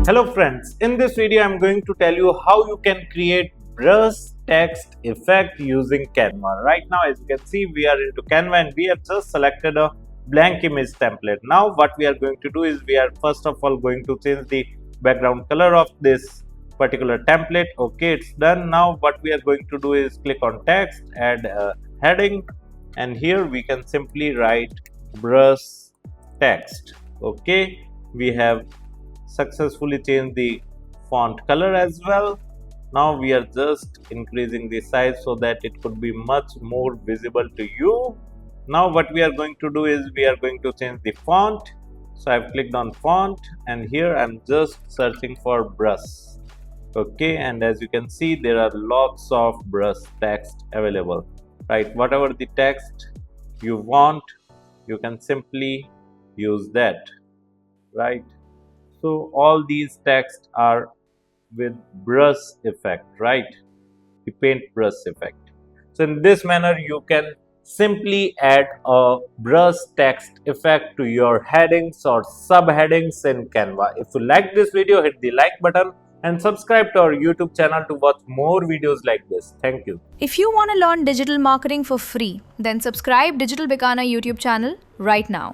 Hello friends, in this video I'm going to tell you how you can create brush text effect using Canva. Right now, as you can see, we are into Canva and we have just selected a blank image template. Now what we are going to do is we are first of all going to change the background color of this particular template. Okay, it's done. Now what we are going to do is click on text, add a heading, and here we can simply write brush text. Okay, we have successfully changed the font color as well. Now we are just increasing the size so that it could be much more visible to you. Now what we are going to do is we are going to change the font. So I've clicked on font and here I'm just searching for brush. Okay, and as you can see, there are lots of brush text available, right? Whatever the text you want, you can simply use that, right? So all these texts are with brush effect, right? The paint brush effect. So in this manner, you can simply add a brush text effect to your headings or subheadings in Canva. If you like this video, hit the like button and subscribe to our YouTube channel to watch more videos like this. Thank you. If you want to learn digital marketing for free, then subscribe Digital Bikana YouTube channel right now.